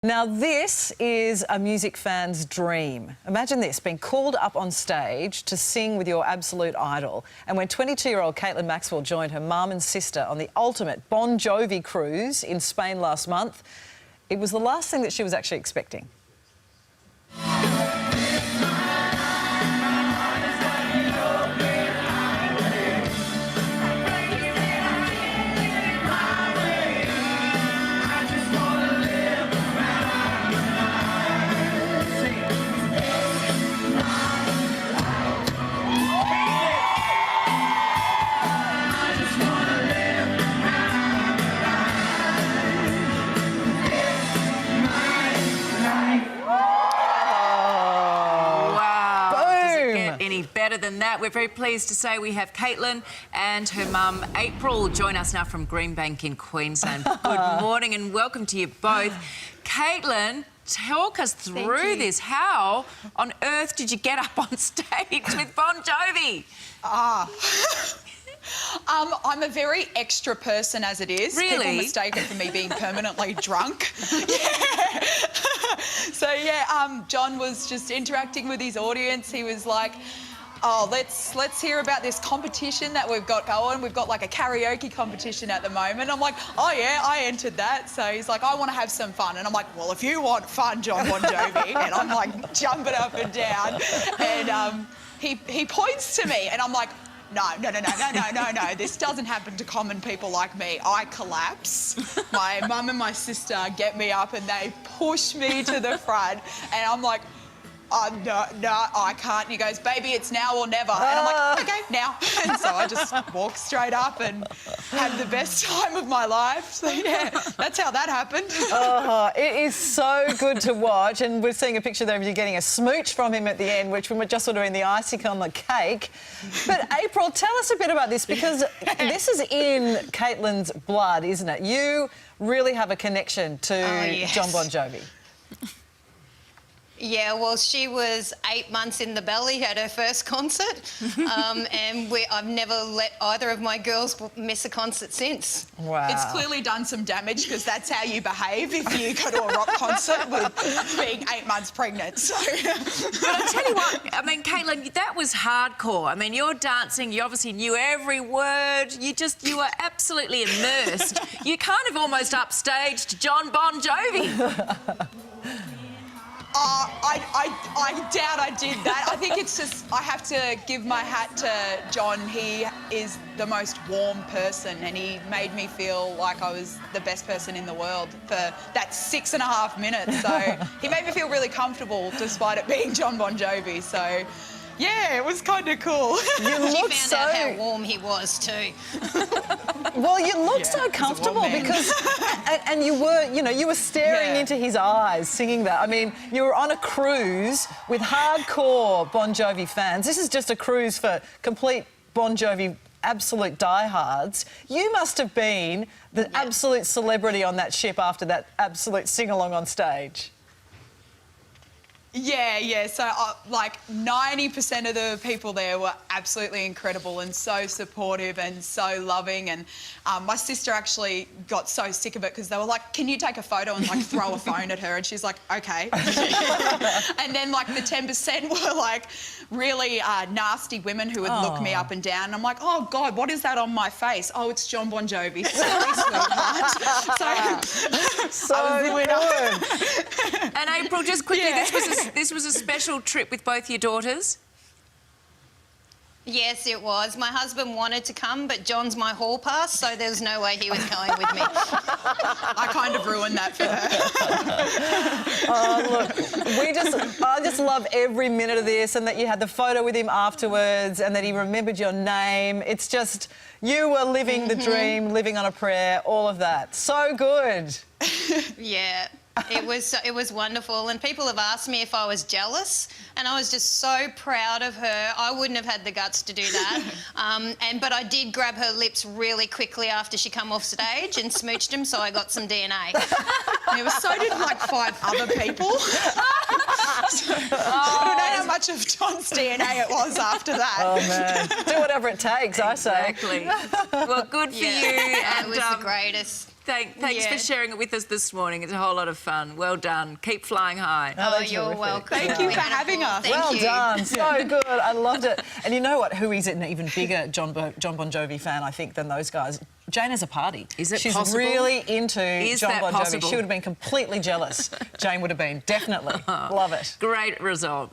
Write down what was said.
Now, this is a music fan's dream. Imagine this, being called up on stage to sing with your absolute idol. And when 22-year-old Caitlin Maxwell joined her mum and sister on the ultimate Bon Jovi cruise in Spain last month, it was the last thing that she was actually expecting. Any better than that. We're very pleased to say we have Caitlin and her mum April join us now from Greenbank in Queensland. Good morning and welcome to you both. Caitlin, talk us through this. How on earth did you get up on stage with Bon Jovi? I'm a very extra person as it is. Really? People mistake it for me being permanently drunk. Yeah. So, yeah, John was just interacting with his audience. He was like, oh, let's hear about this competition that we've got going. We've got, like, a karaoke competition at the moment. I'm like, oh, yeah, I entered that. So he's like, I want to have some fun. And I'm like, well, if you want fun, John Bon Jovi. And I'm, like, jumping up and down. And he points to me and I'm like, no, this doesn't happen to common people like me. I collapse. My mum and my sister get me up and they push me to the front and I'm like, no, I can't. And he goes, baby, it's now or never. And I'm like, okay, now. And so I just walked straight up and had the best time of my life. So, yeah, that's how that happened. Oh, it is so good to watch. And we're seeing a picture there of you getting a smooch from him at the end, which we were just sort of doing the icing on the cake. But, April, tell us a bit about this, because this is in Caitlin's blood, isn't it? You really have a connection to John Bon Jovi. Yeah, well, she was 8 months in the belly, had her first concert, and I've never let either of my girls miss a concert since. Wow. It's clearly done some damage because that's how you behave if you go to a rock concert with being 8 months pregnant. So. But I tell you what, I mean, Caitlin, that was hardcore. I mean, you're dancing, you obviously knew every word, you were absolutely immersed. You kind of almost upstaged John Bon Jovi. I doubt I did that. I think it's just, I have to give my hat to John. He is the most warm person and he made me feel like I was the best person in the world for that 6.5 minutes. So he made me feel really comfortable despite it being John Bon Jovi. So, yeah, it was kind of cool. You found out how warm he was too. Well, you look so comfortable because, and you were staring into his eyes singing that. I mean, you were on a cruise with hardcore Bon Jovi fans. This is just a cruise for complete Bon Jovi absolute diehards. You must have been the absolute celebrity on that ship after that absolute sing-along on stage. Yeah. So, like, 90% of the people there were absolutely incredible and so supportive and so loving. And my sister actually got so sick of it because they were like, can you take a photo and, like, throw a phone at her? And she's like, OK. And then, like, the 10% were, like, really nasty women who would look me up and down. And I'm like, oh, God, what is that on my face? Oh, it's John Bon Jovi. Sorry, sweetheart. So I was good. And April, just quickly, this was a special trip with both your daughters? Yes, it was. My husband wanted to come, but John's my hall pass, so there was no way he was going with me. I kind of ruined that for her. Oh, look, I just love every minute of this, and that you had the photo with him afterwards and that he remembered your name. It's just, you were living the dream, living on a prayer, all of that. So good. Yeah. It was wonderful, and people have asked me if I was jealous, and I was just so proud of her. I wouldn't have had the guts to do that, but I did grab her lips really quickly after she come off stage and smooched him, so I got some DNA. So did like 5 other people. So, I don't know how much of John's DNA it was after that. Oh man, do whatever it takes, I say. Exactly. Well, good for you. It was the greatest. Thanks for Yeah. sharing it with us this morning. It's a whole lot of fun. Well done. Keep flying high. Oh, that's you're terrific. welcome. Thank you for having us. Thank Well you. done, so good. I loved it. And you know what? Who is an even bigger John Bon Jovi fan, I think, than those guys? Jane has a party. Is it She's possible? really into Is John that Bon Jovi. possible? She would have been completely jealous. Jane would have been, definitely. Love it. Great result.